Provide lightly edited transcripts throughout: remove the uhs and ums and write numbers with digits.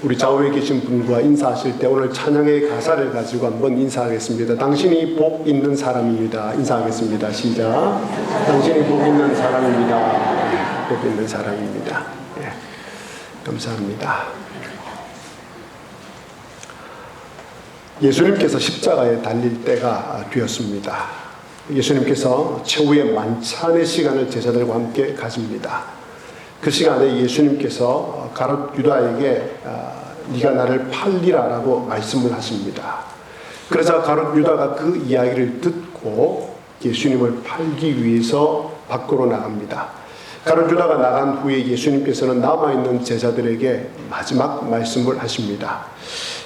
우리 좌우에 계신 분과 인사하실 때 오늘 찬양의 가사를 가지고 한번 인사하겠습니다. 당신이 복 있는 사람입니다. 인사하겠습니다. 시작. 당신이 복 있는 사람입니다. 복 있는 사람입니다. 예, 감사합니다. 예수님께서 십자가에 달릴 때가 되었습니다. 예수님께서 최후의 만찬의 시간을 제자들과 함께 가집니다. 그 시간에 예수님께서 가롯 유다에게 네가 나를 팔리라 라고 말씀을 하십니다. 그래서 가롯 유다가 그 이야기를 듣고 예수님을 팔기 위해서 밖으로 나갑니다. 가롯 유다가 나간 후에 예수님께서는 남아있는 제자들에게 마지막 말씀을 하십니다.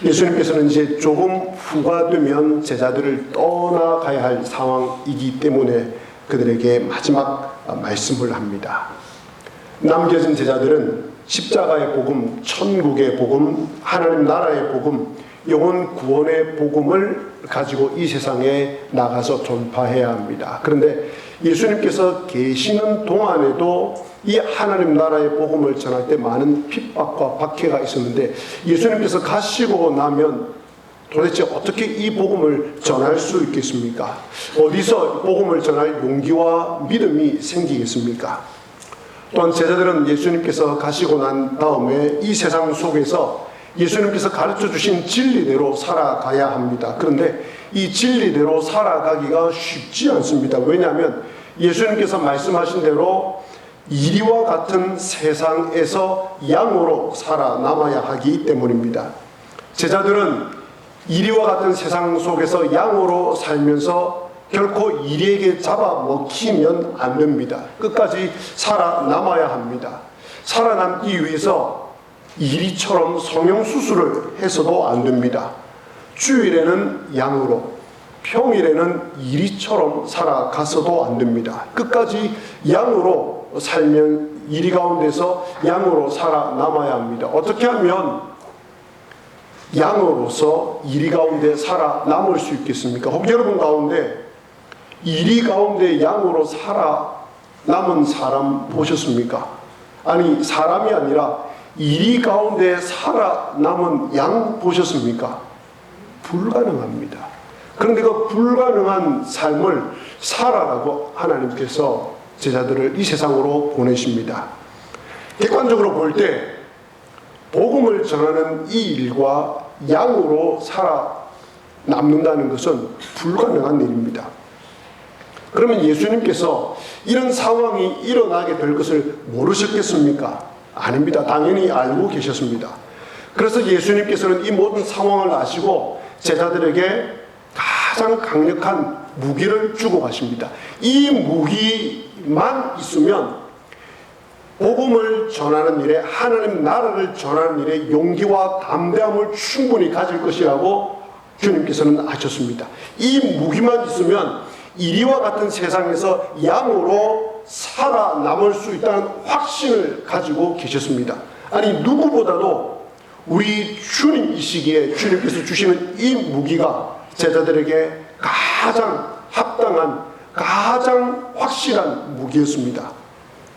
예수님께서는 이제 조금 후가 되면 제자들을 떠나가야 할 상황이기 때문에 그들에게 마지막 말씀을 합니다. 남겨진 제자들은 십자가의 복음, 천국의 복음, 하나님 나라의 복음, 영혼 구원의 복음을 가지고 이 세상에 나가서 전파해야 합니다. 그런데 예수님께서 계시는 동안에도 이 하나님 나라의 복음을 전할 때 많은 핍박과 박해가 있었는데 예수님께서 가시고 나면 도대체 어떻게 이 복음을 전할 수 있겠습니까? 어디서 복음을 전할 용기와 믿음이 생기겠습니까? 또한 제자들은 예수님께서 가시고 난 다음에 이 세상 속에서 예수님께서 가르쳐 주신 진리대로 살아가야 합니다. 그런데 이 진리대로 살아가기가 쉽지 않습니다. 왜냐하면 예수님께서 말씀하신 대로 이리와 같은 세상에서 양으로 살아남아야 하기 때문입니다. 제자들은 이리와 같은 세상 속에서 양으로 살면서 결코 이리에게 잡아먹히면 안 됩니다. 끝까지 살아남아야 합니다. 살아남기 위해서 이리처럼 성형수술을 해서도 안 됩니다. 주일에는 양으로, 평일에는 이리처럼 살아가서도 안 됩니다. 끝까지 양으로 살면 이리 가운데서 양으로 살아남아야 합니다. 어떻게 하면 양으로서 이리 가운데 살아남을 수 있겠습니까? 혹 여러분 가운데 이리 가운데 양으로 살아남은 사람 보셨습니까? 아니, 사람이 아니라 이리 가운데 살아남은 양 보셨습니까? 불가능합니다. 그런데 그 불가능한 삶을 살아라고 하나님께서 제자들을 이 세상으로 보내십니다. 객관적으로 볼 때 복음을 전하는 이 일과 양으로 살아남는다는 것은 불가능한 일입니다. 그러면 예수님께서 이런 상황이 일어나게 될 것을 모르셨겠습니까? 아닙니다. 당연히 알고 계셨습니다. 그래서 예수님께서는 이 모든 상황을 아시고 제자들에게 가장 강력한 무기를 주고 가십니다. 이 무기만 있으면 복음을 전하는 일에, 하나님 나라를 전하는 일에 용기와 담대함을 충분히 가질 것이라고 주님께서는 아셨습니다. 이 무기만 있으면 이리와 같은 세상에서 양으로 살아남을 수 있다는 확신을 가지고 계셨습니다. 아니, 누구보다도 우리 주님이시기에 주님께서 주시는 이 무기가 제자들에게 가장 합당한, 가장 확실한 무기였습니다.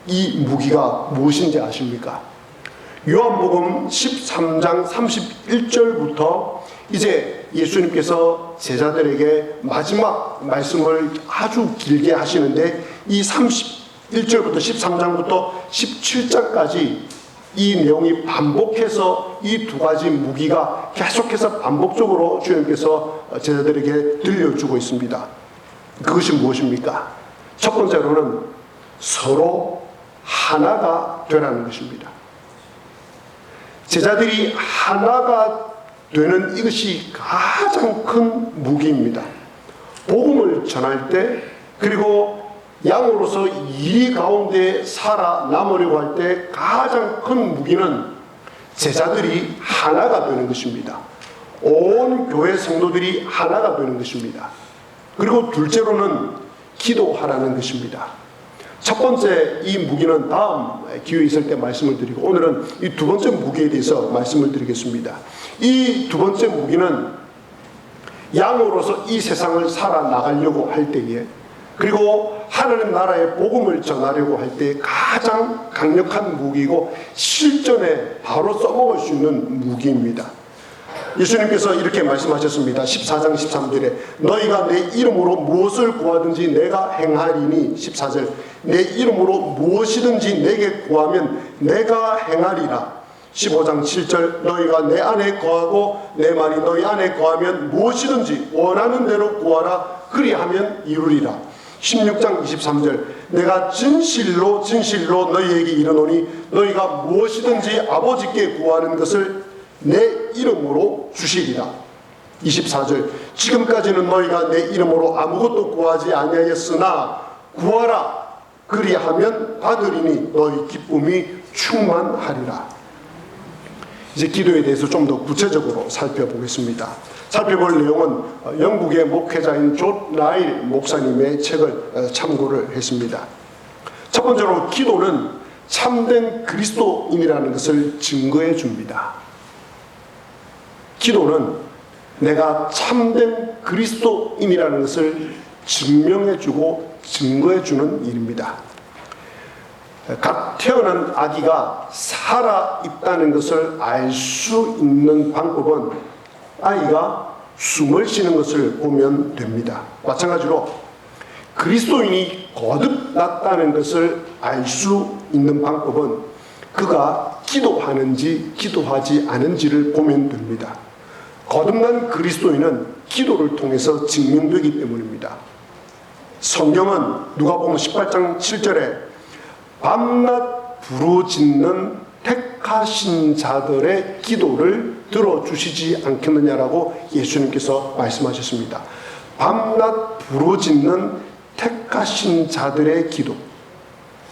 이 무기가 무엇인지 아십니까? 요한복음 13장 31절부터 이제 예수님께서 제자들에게 마지막 말씀을 아주 길게 하시는데 이 31절부터 13장부터 17장까지 이 내용이 반복해서 이 두 가지 무기가 계속해서 반복적으로 주님께서 제자들에게 들려주고 있습니다. 그것이 무엇입니까? 첫 번째로는 서로 하나가 되라는 것입니다. 제자들이 하나가 되는 이것이 가장 큰 무기입니다. 복음을 전할 때, 그리고 양으로서 이 가운데 살아남으려고 할 때 가장 큰 무기는 제자들이 하나가 되는 것입니다. 온 교회 성도들이 하나가 되는 것입니다. 그리고 둘째로는 기도하라는 것입니다. 첫 번째 이 무기는 다음 기회 있을 때 말씀을 드리고, 오늘은 이 두 번째 무기에 대해서 말씀을 드리겠습니다. 이 두 번째 무기는 양으로서 이 세상을 살아나가려고 할 때에, 그리고 하나님 나라의 복음을 전하려고 할 때 가장 강력한 무기이고 실전에 바로 써먹을 수 있는 무기입니다. 예수님께서 이렇게 말씀하셨습니다. 14장 13절에 너희가 내 이름으로 무엇을 구하든지 내가 행하리니, 14절 내 이름으로 무엇이든지 내게 구하면 내가 행하리라. 15장 7절 너희가 내 안에 거하고 내 말이 너희 안에 거하면 무엇이든지 원하는 대로 구하라. 그리하면 이루리라. 16장 23절 내가 진실로 진실로 너희에게 이르노니 너희가 무엇이든지 아버지께 구하는 것을 내 이름으로 주시리라. 24절 지금까지는 너희가 내 이름으로 아무것도 구하지 아니하였으나 구하라. 그리하면 받으리니 너희 기쁨이 충만하리라. 이제 기도에 대해서 좀 더 구체적으로 살펴보겠습니다. 살펴볼 내용은 영국의 목회자인 존 라일 목사님의 책을 참고를 했습니다. 첫 번째로 기도는 참된 그리스도인이라는 것을 증거해 줍니다. 기도는 내가 참된 그리스도인이라는 것을 증명해 주고 증거해 주는 일입니다. 갓 태어난 아기가 살아있다는 것을 알 수 있는 방법은 아이가 숨을 쉬는 것을 보면 됩니다. 마찬가지로 그리스도인이 거듭났다는 것을 알 수 있는 방법은 그가 기도하는지 기도하지 않은지를 보면 됩니다. 거듭난 그리스도인은 기도를 통해서 증명되기 때문입니다. 성경은 누가복음 18장 7절에 밤낮 부르짖는 택하신 자들의 기도를 들어주시지 않겠느냐라고 예수님께서 말씀하셨습니다. 밤낮 부르짖는 택하신 자들의 기도.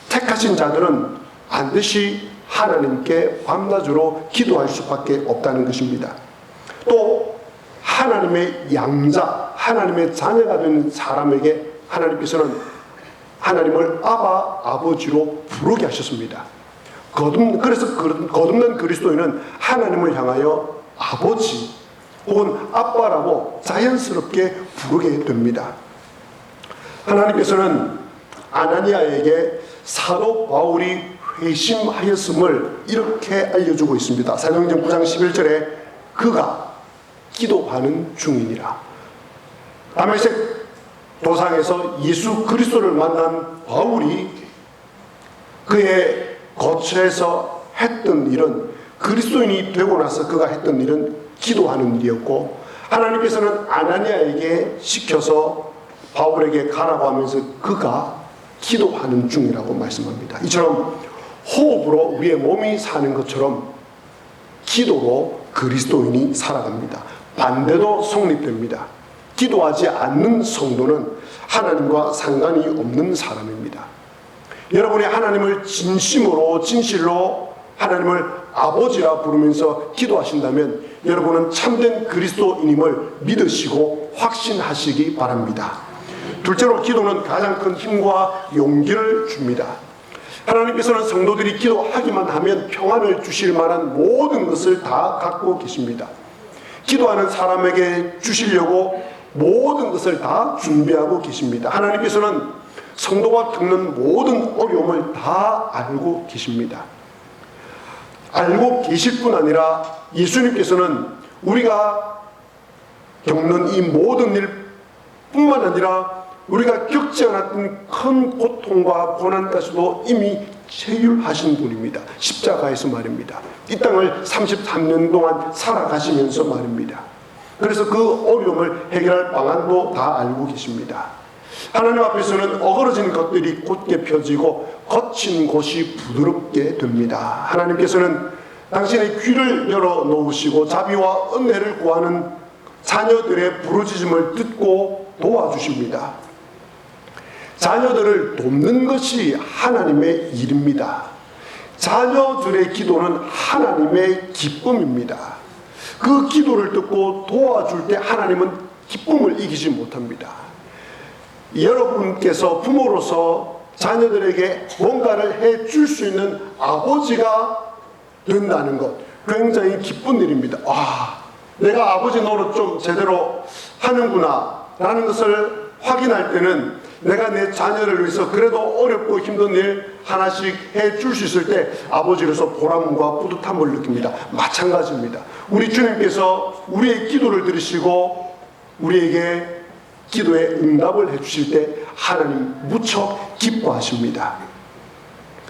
택하신 자들은 반드시 하나님께 밤낮으로 기도할 수밖에 없다는 것입니다. 또 하나님의 양자, 하나님의 자녀가 된 사람에게 하나님께서는 하나님을 아바, 아버지로 부르게 하셨습니다. 그래서 거듭난 그리스도인은 하나님을 향하여 아버지 혹은 아빠라고 자연스럽게 부르게 됩니다. 하나님께서는 아나니아에게 사도 바울이 회심하였음을 이렇게 알려주고 있습니다. 사도행전 9장 11절에 그가 기도하는 중이니라. 다메섹 도상에서 예수 그리스도를 만난 바울이 그의 거처에서 했던 일은, 그리스도인이 되고 나서 그가 했던 일은 기도하는 일이었고, 하나님께서는 아나니아에게 시켜서 바울에게 가라고 하면서 그가 기도하는 중이라고 말씀합니다. 이처럼 호흡으로 우리의 몸이 사는 것처럼 기도로 그리스도인이 살아갑니다. 반대도 성립됩니다. 기도하지 않는 성도는 하나님과 상관이 없는 사람입니다. 여러분이 하나님을 진심으로 진실로 하나님을 아버지라 부르면서 기도하신다면 여러분은 참된 그리스도인임을 믿으시고 확신하시기 바랍니다. 둘째로 기도는 가장 큰 힘과 용기를 줍니다. 하나님께서는 성도들이 기도하기만 하면 평안을 주실 만한 모든 것을 다 갖고 계십니다. 기도하는 사람에게 주시려고 모든 것을 다 준비하고 계십니다. 하나님께서는 성도가 겪는 모든 어려움을 다 알고 계십니다. 알고 계실 뿐 아니라 예수님께서는 우리가 겪는 이 모든 일뿐만 아니라 우리가 겪지 않았던 큰 고통과 고난까지도 이미 체휼하신 분입니다. 십자가에서 말입니다. 이 땅을 33년 동안 살아가시면서 말입니다. 그래서 그 어려움을 해결할 방안도 다 알고 계십니다. 하나님 앞에서는 어그러진 것들이 곧게 펴지고 거친 곳이 부드럽게 됩니다. 하나님께서는 당신의 귀를 열어놓으시고 자비와 은혜를 구하는 자녀들의 부르짖음을 듣고 도와주십니다. 자녀들을 돕는 것이 하나님의 일입니다. 자녀들의 기도는 하나님의 기쁨입니다. 그 기도를 듣고 도와줄 때 하나님은 기쁨을 이기지 못합니다. 여러분께서 부모로서 자녀들에게 뭔가를 해줄 수 있는 아버지가 된다는 것, 굉장히 기쁜 일입니다. 내가 아버지 노릇 좀 제대로 하는구나 라는 것을 확인할 때는 내가 내 자녀를 위해서 그래도 어렵고 힘든 일 하나씩 해줄 수 있을 때 아버지로서 보람과 뿌듯함을 느낍니다. 마찬가지입니다. 우리 주님께서 우리의 기도를 들으시고 우리에게 기도에 응답을 해주실 때 하나님 무척 기뻐하십니다.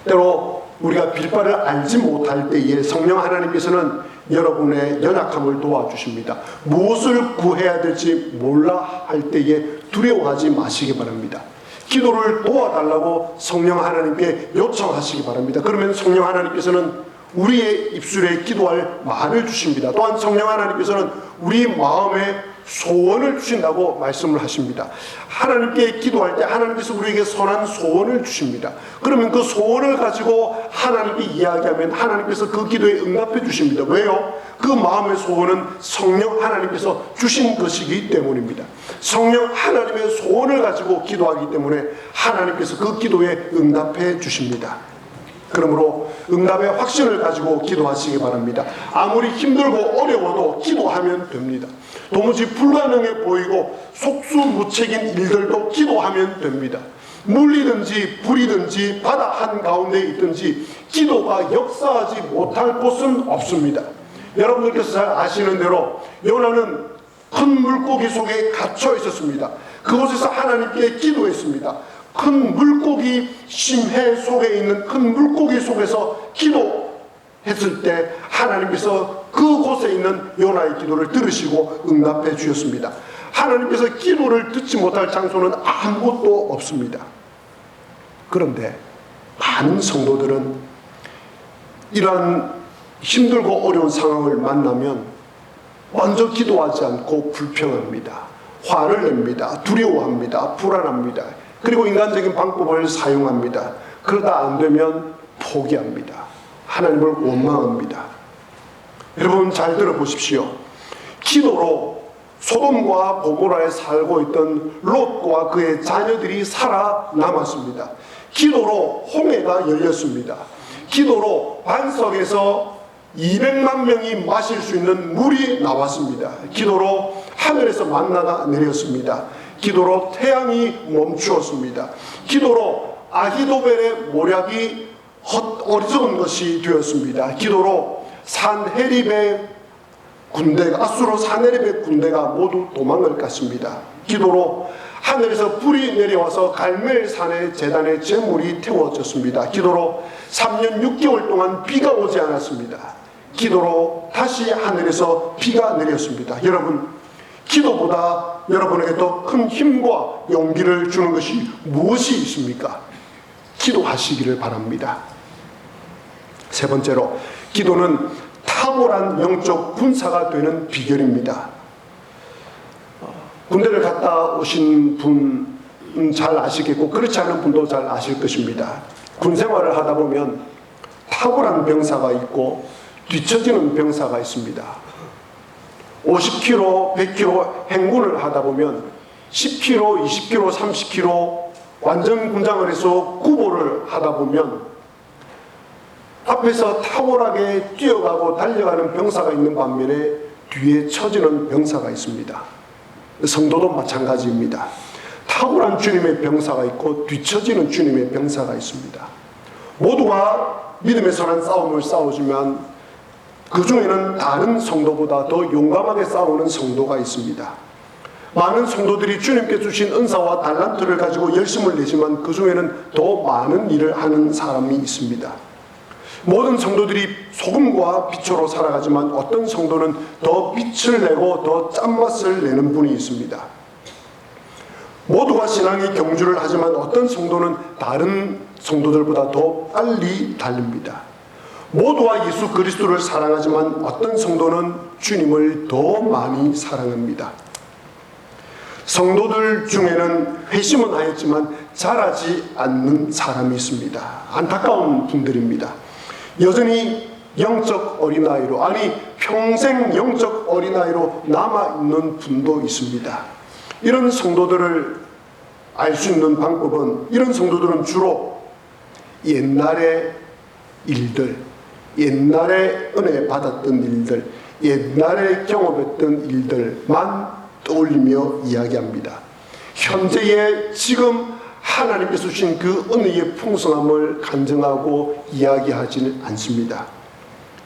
때로 우리가 빌바를 알지 못할 때에 성령 하나님께서는 여러분의 연약함을 도와주십니다. 무엇을 구해야 될지 몰라 할 때에 두려워하지 마시기 바랍니다. 기도를 도와달라고 성령 하나님께 요청하시기 바랍니다. 그러면 성령 하나님께서는 우리의 입술에 기도할 말을 주십니다. 또한 성령 하나님께서는 우리 마음에 소원을 주신다고 말씀을 하십니다. 하나님께 기도할 때 하나님께서 우리에게 선한 소원을 주십니다. 그러면 그 소원을 가지고 하나님께 이야기하면 하나님께서 그 기도에 응답해 주십니다. 왜요? 그 마음의 소원은 성령 하나님께서 주신 것이기 때문입니다. 성령 하나님의 소원을 가지고 기도하기 때문에 하나님께서 그 기도에 응답해 주십니다. 그러므로 응답의 확신을 가지고 기도하시기 바랍니다. 아무리 힘들고 어려워도 기도하면 됩니다. 도무지 불가능해 보이고 속수무책인 일들도 기도하면 됩니다. 물이든지 불이든지 바다 한가운데 있든지 기도가 역사하지 못할 곳은 없습니다. 여러분들께서 잘 아시는 대로 요나는 큰 물고기 속에 갇혀 있었습니다. 그곳에서 하나님께 기도했습니다. 큰 물고기 심해 속에 있는 큰 물고기 속에서 기도했을 때 하나님께서 그곳에 있는 요나의 기도를 들으시고 응답해 주셨습니다. 하나님께서 기도를 듣지 못할 장소는 아무것도 없습니다. 그런데 많은 성도들은 이러한 힘들고 어려운 상황을 만나면 먼저 기도하지 않고 불평합니다. 화를 냅니다. 두려워합니다. 불안합니다. 그리고 인간적인 방법을 사용합니다. 그러다 안 되면 포기합니다. 하나님을 원망합니다. 여러분 잘 들어보십시오. 기도로 소돔과 고모라에 살고 있던 롯과 그의 자녀들이 살아남았습니다. 기도로 홍해가 열렸습니다. 기도로 반석에서 200만 명이 마실 수 있는 물이 나왔습니다. 기도로 하늘에서 만나가 내렸습니다. 기도로 태양이 멈추었습니다. 기도로 아히도벨의 모략이 어리석은 것이 되었습니다. 기도로 산헤립의 군대가 아수르 산헤립의 군대가 모두 도망을 갔습니다. 기도로 하늘에서 불이 내려와서 갈멜산의 제단의 제물이 태워졌습니다. 기도로 3년 6개월 동안 비가 오지 않았습니다. 기도로 다시 하늘에서 비가 내렸습니다. 여러분, 기도보다 여러분에게 더 큰 힘과 용기를 주는 것이 무엇이 있습니까? 기도하시기를 바랍니다. 세 번째로, 기도는 탁월한 영적 군사가 되는 비결입니다. 군대를 갔다 오신 분은 잘 아시겠고 그렇지 않은 분도 잘 아실 것입니다. 군 생활을 하다 보면 탁월한 병사가 있고 뒤처지는 병사가 있습니다. 50km, 100km 행군을 하다 보면 10km, 20km, 30km 완전 군장을 해서 구보를 하다 보면 앞에서 탁월하게 뛰어가고 달려가는 병사가 있는 반면에 뒤에 처지는 병사가 있습니다. 성도도 마찬가지입니다. 탁월한 주님의 병사가 있고 뒤처지는 주님의 병사가 있습니다. 모두가 믿음의 선한 싸움을 싸우지만 그 중에는 다른 성도보다 더 용감하게 싸우는 성도가 있습니다. 많은 성도들이 주님께 주신 은사와 달란트를 가지고 열심을 내지만 그 중에는 더 많은 일을 하는 사람이 있습니다. 모든 성도들이 소금과 빛으로 살아가지만 어떤 성도는 더 빛을 내고 더 짠맛을 내는 분이 있습니다. 모두가 신앙의 경주를 하지만 어떤 성도는 다른 성도들보다 더 빨리 달립니다. 모두가 예수 그리스도를 사랑하지만 어떤 성도는 주님을 더 많이 사랑합니다. 성도들 중에는 회심은 하였지만 자라지 않는 사람이 있습니다. 안타까운 분들입니다. 여전히 영적 어린아이로, 아니 평생 영적 어린아이로 남아있는 분도 있습니다. 이런 성도들을 알 수 있는 방법은, 이런 성도들은 주로 옛날의 일들, 옛날에 은혜 받았던 일들, 옛날에 경험했던 일들만 떠올리며 이야기합니다. 현재의 지금 하나님께서 주신 그 은혜의 풍성함을 간증하고 이야기하지는 않습니다.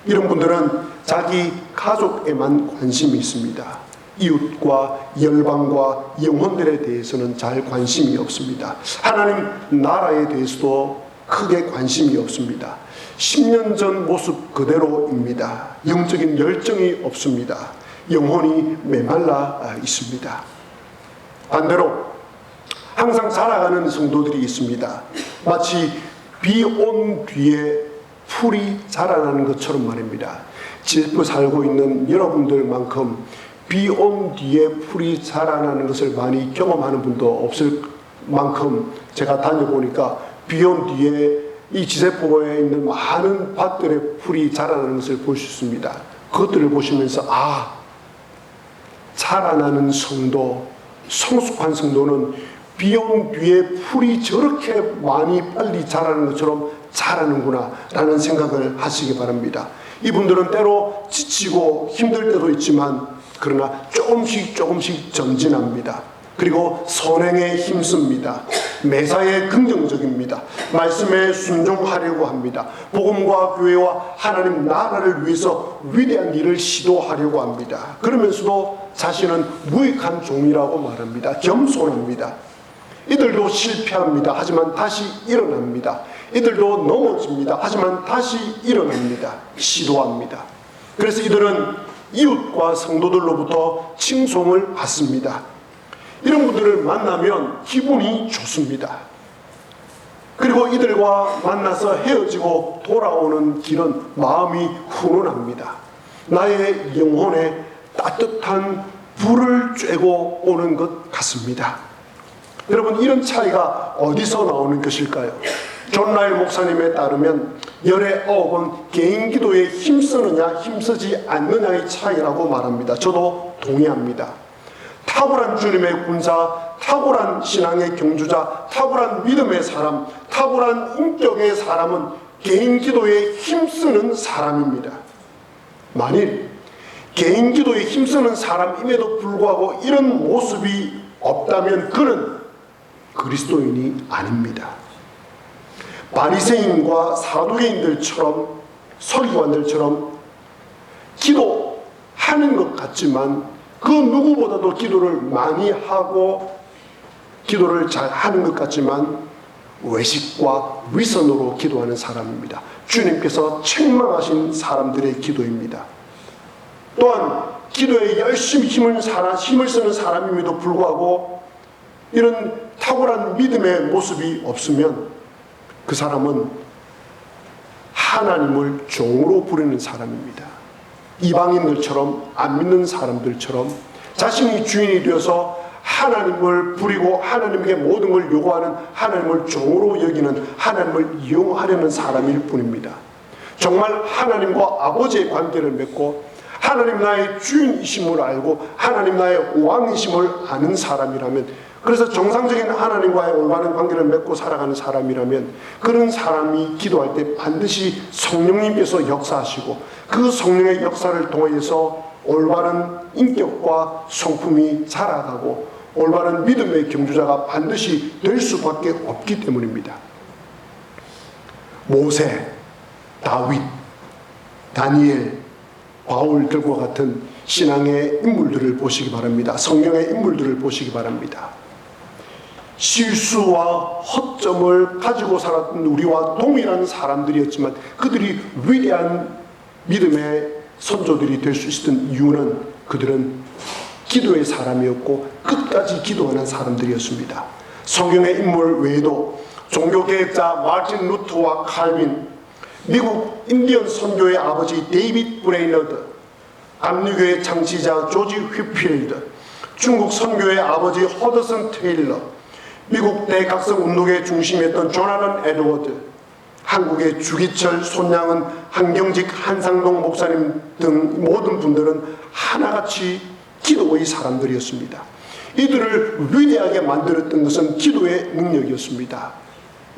이런 분들은 자기 가족에만 관심이 있습니다. 이웃과 열방과 영혼들에 대해서는 잘 관심이 없습니다. 하나님 나라에 대해서도 크게 관심이 없습니다. 10년 전 모습 그대로입니다. 영적인 열정이 없습니다. 영혼이 메말라 있습니다. 반대로 항상 자라가는 성도들이 있습니다. 마치 비 온 뒤에 풀이 자라나는 것처럼 말입니다. 집에 살고 있는 여러분들만큼 비 온 뒤에 풀이 자라나는 것을 많이 경험하는 분도 없을 만큼 제가 다녀보니까 비 온 뒤에 이 지세포에 있는 많은 밭들의 풀이 자라나는 것을 볼 수 있습니다. 그것들을 보시면서 자라나는 성도, 성숙한 성도는 비 온 뒤에 풀이 저렇게 많이 빨리 자라는 것처럼 자라는구나 라는 생각을 하시기 바랍니다. 이분들은 때로 지치고 힘들 때도 있지만 그러나 조금씩 전진합니다. 그리고 선행에 힘씁니다. 매사에 긍정적입니다. 말씀에 순종하려고 합니다. 복음과 교회와 하나님 나라를 위해서 위대한 일을 시도하려고 합니다. 그러면서도 자신은 무익한 종이라고 말합니다. 겸손합니다. 이들도 실패합니다. 하지만 다시 일어납니다. 이들도 넘어집니다. 하지만 다시 일어납니다. 시도합니다. 그래서 이들은 이웃과 성도들로부터 칭송을 받습니다. 이런 분들을 만나면 기분이 좋습니다. 그리고 이들과 만나서 헤어지고 돌아오는 길은 마음이 훈훈합니다. 나의 영혼에 따뜻한 불을 쬐고 오는 것 같습니다. 여러분, 이런 차이가 어디서 나오는 것일까요? 존 라일 목사님에 따르면 열의 어업은 개인 기도에 힘쓰느냐 힘쓰지 않느냐의 차이라고 말합니다. 저도 동의합니다. 탁월한 주님의 군사, 탁월한 신앙의 경주자, 탁월한 믿음의 사람, 탁월한 인격의 사람은 개인 기도에 힘쓰는 사람입니다. 만일 개인 기도에 힘쓰는 사람임에도 불구하고 이런 모습이 없다면 그는 그리스도인이 아닙니다. 바리새인과 사두개인들처럼, 서기관들처럼 기도하는 것 같지만 그 누구보다도 기도를 많이 하고 기도를 잘 하는 것 같지만 외식과 위선으로 기도하는 사람입니다. 주님께서 책망하신 사람들의 기도입니다. 또한 기도에 열심히 힘을 쓰는 사람임에도 불구하고 이런 탁월한 믿음의 모습이 없으면 그 사람은 하나님을 종으로 부르는 사람입니다. 이방인들처럼, 안 믿는 사람들처럼 자신이 주인이 되어서 하나님을 부리고 하나님에게 모든 걸 요구하는, 하나님을 종으로 여기는, 하나님을 이용하려는 사람일 뿐입니다. 정말 하나님과 아버지의 관계를 맺고 하나님 나의 주인이심을 알고 하나님 나의 왕이심을 아는 사람이라면, 그래서 정상적인 하나님과의 올바른 관계를 맺고 살아가는 사람이라면 그런 사람이 기도할 때 반드시 성령님께서 역사하시고 그 성령의 역사를 통해서 올바른 인격과 성품이 자라가고 올바른 믿음의 경주자가 반드시 될 수밖에 없기 때문입니다. 모세, 다윗, 다니엘, 바울들과 같은 신앙의 인물들을 보시기 바랍니다. 성경의 인물들을 보시기 바랍니다. 실수와 허점을 가지고 살았던 우리와 동일한 사람들이었지만 그들이 위대한 믿음의 선조들이 될 수 있었던 이유는 그들은 기도의 사람이었고 끝까지 기도하는 사람들이었습니다. 성경의 인물 외에도 종교개혁자 마틴 루터와 칼빈, 미국 인디언 선교의 아버지 데이빗 브레이너드, 감리교의 창시자 조지 휘필드, 중국 선교의 아버지 허드슨 테일러, 미국 대각성 운동의 중심이었던 조나단 에드워드, 한국의 주기철, 손양은, 한경직, 한상동 목사님 등 모든 분들은 하나같이 기도의 사람들이었습니다. 이들을 위대하게 만들었던 것은 기도의 능력이었습니다.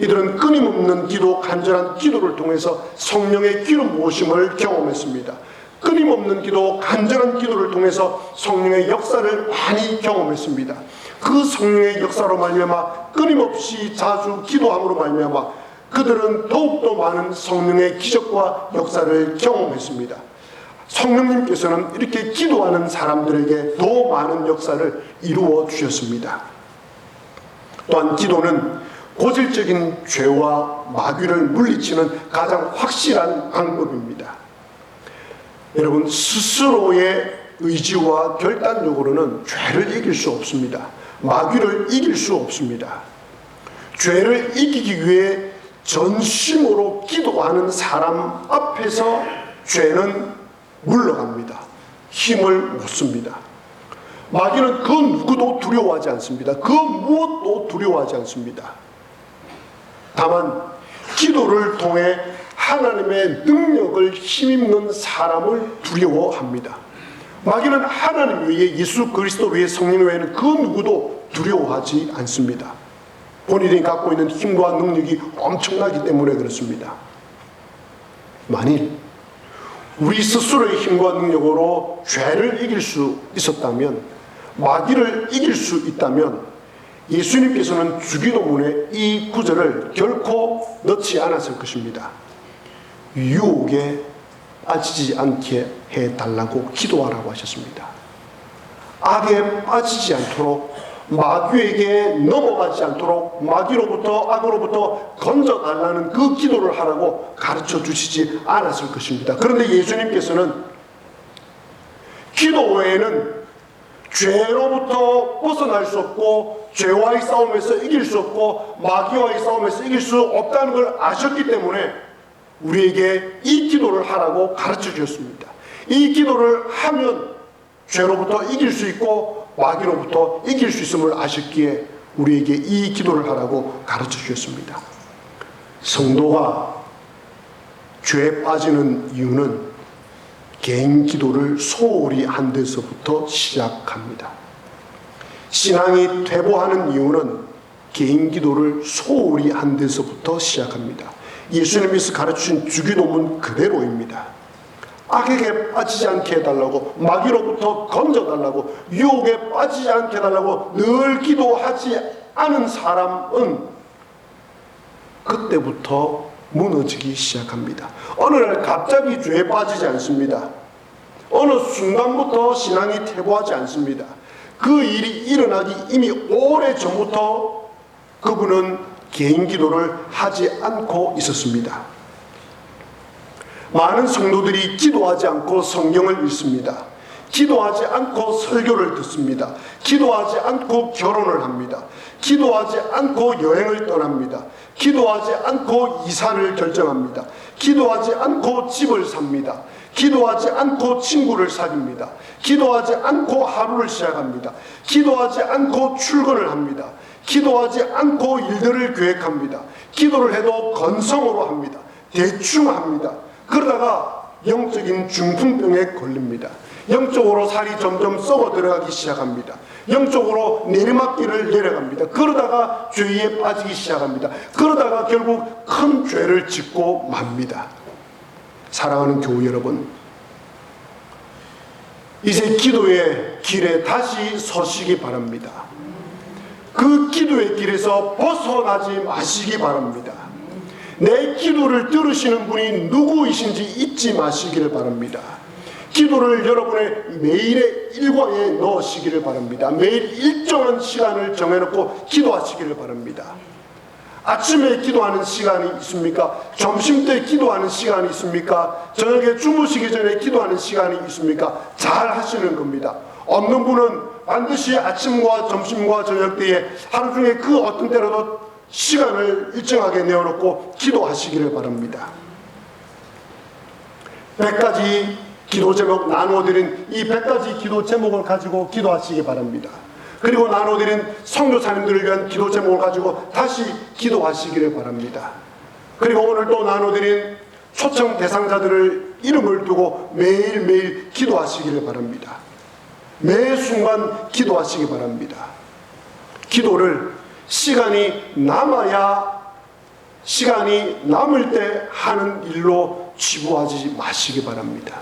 이들은 끊임없는 기도, 간절한 기도를 통해서 성령의 기름 부으심을 경험했습니다. 끊임없는 기도, 간절한 기도를 통해서 성령의 역사를 많이 경험했습니다. 그 성령의 역사로 말미암아 끊임없이 자주 기도함으로 말미암아 그들은 더욱더 많은 성령의 기적과 역사를 경험했습니다. 성령님께서는 이렇게 기도하는 사람들에게 더 많은 역사를 이루어 주셨습니다. 또한 기도는 고질적인 죄와 마귀를 물리치는 가장 확실한 방법입니다. 여러분, 스스로의 의지와 결단력으로는 죄를 이길 수 없습니다. 마귀를 이길 수 없습니다. 죄를 이기기 위해 전심으로 기도하는 사람 앞에서 죄는 물러갑니다. 힘을 못 씁니다. 마귀는 그 누구도 두려워하지 않습니다. 그 무엇도 두려워하지 않습니다. 다만 기도를 통해 하나님의 능력을 힘입는 사람을 두려워합니다. 마귀는 하나님 외에, 예수 그리스도 외에, 성령 외에는 그 누구도 두려워하지 않습니다. 본인이 갖고 있는 힘과 능력이 엄청나기 때문에 그렇습니다. 만일 우리 스스로의 힘과 능력으로 죄를 이길 수 있었다면, 마귀를 이길 수 있다면 예수님께서는 주기도문에 이 구절을 결코 넣지 않았을 것입니다. 유혹에 빠지지 않게 해달라고 기도하라고 하셨습니다. 악에 빠지지 않도록, 마귀에게 넘어가지 않도록, 마귀로부터, 악으로부터 건져달라는 그 기도를 하라고 가르쳐 주시지 않았을 것입니다. 그런데 예수님께서는 기도 외에는 죄로부터 벗어날 수 없고, 죄와의 싸움에서 이길 수 없고, 마귀와의 싸움에서 이길 수 없다는 걸 아셨기 때문에 우리에게 이 기도를 하라고 가르쳐 주셨습니다. 이 기도를 하면 죄로부터 이길 수 있고 마귀로부터 이길 수 있음을 아셨기에 우리에게 이 기도를 하라고 가르쳐 주셨습니다. 성도가 죄에 빠지는 이유는 개인 기도를 소홀히 한 데서부터 시작합니다. 신앙이 퇴보하는 이유는 개인 기도를 소홀히 한 데서부터 시작합니다. 예수님께서 가르치신 주기도문 그대로입니다. 악에게 빠지지 않게 해달라고, 마귀로부터 건져달라고, 유혹에 빠지지 않게 해달라고 늘 기도하지 않은 사람은 그때부터 무너지기 시작합니다. 어느 날 갑자기 죄에 빠지지 않습니다. 어느 순간부터 신앙이 퇴보하지 않습니다. 그 일이 일어나기 이미 오래전부터 그분은 개인 기도를 하지 않고 있었습니다. 많은 성도들이 기도하지 않고 성경을 읽습니다. 기도하지 않고 설교를 듣습니다. 기도하지 않고 결혼을 합니다. 기도하지 않고 여행을 떠납니다. 기도하지 않고 이사를 결정합니다. 기도하지 않고 집을 삽니다. 기도하지 않고 친구를 사귀입니다. 기도하지 않고 하루를 시작합니다. 기도하지 않고 출근을 합니다. 기도하지 않고 일들을 계획합니다. 기도를 해도 건성으로 합니다. 대충 합니다. 그러다가 영적인 중풍병에 걸립니다. 영적으로 살이 점점 썩어 들어가기 시작합니다. 영적으로 내리막길을 내려갑니다. 그러다가 죄에 빠지기 시작합니다. 그러다가 결국 큰 죄를 짓고 맙니다. 사랑하는 교우 여러분, 이제 기도의 길에 다시 서시기 바랍니다. 그 기도의 길에서 벗어나지 마시기 바랍니다. 내 기도를 들으시는 분이 누구이신지 잊지 마시기를 바랍니다. 기도를 여러분의 매일의 일과에 넣으시기를 바랍니다. 매일 일정한 시간을 정해놓고 기도하시기를 바랍니다. 아침에 기도하는 시간이 있습니까? 점심때 기도하는 시간이 있습니까? 저녁에 주무시기 전에 기도하는 시간이 있습니까? 잘 하시는 겁니다. 없는 분은 반드시 아침과 점심과 저녁 때에 하루 중에 그 어떤 때라도 시간을 일정하게 내어놓고 기도하시기를 바랍니다. 100가지 기도 제목 나누어드린 이 100가지 기도 제목을 가지고 기도하시기 바랍니다. 그리고 나누어드린 선교사님들을 위한 기도 제목을 가지고 다시 기도하시기를 바랍니다. 그리고 오늘 또 나누어드린 초청 대상자들을 이름을 두고 매일매일 기도하시기를 바랍니다. 매 순간 기도하시기 바랍니다. 기도를 시간이 남아야, 시간이 남을 때 하는 일로 치부하지 마시기 바랍니다.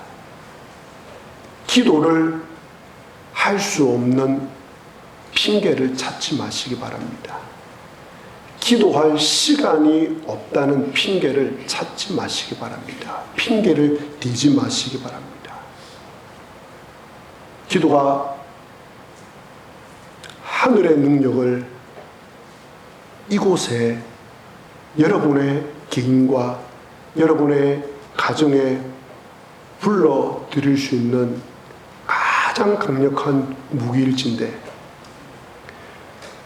기도를 할 수 없는 핑계를 찾지 마시기 바랍니다. 기도할 시간이 없다는 핑계를 찾지 마시기 바랍니다. 핑계를 대지 마시기 바랍니다. 기도가 하늘의 능력을 이곳에 여러분의 개인과 여러분의 가정에 불러들일 수 있는 가장 강력한 무기일진데,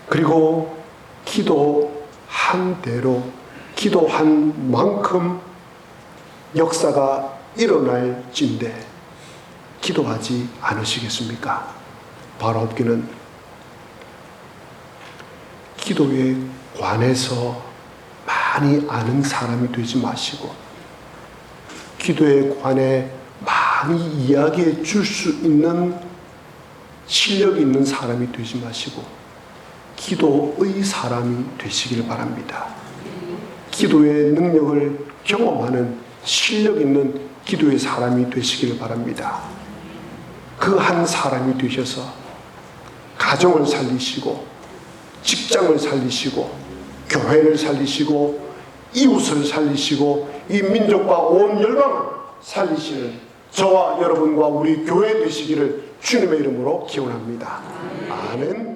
그리고 기도한 대로 기도한 만큼 역사가 일어날진데 기도하지 않으시겠습니까? 바로 없기는 기도에 관해서 많이 아는 사람이 되지 마시고, 기도에 관해 많이 이야기해 줄 수 있는 실력이 있는 사람이 되지 마시고 기도의 사람이 되시길 바랍니다. 기도의 능력을 경험하는 실력 있는 기도의 사람이 되시길 바랍니다. 그 한 사람이 되셔서 가정을 살리시고 직장을 살리시고 교회를 살리시고 이웃을 살리시고 이 민족과 온 열방을 살리시는 저와 여러분과 우리 교회 되시기를 주님의 이름으로 기원합니다. 아멘.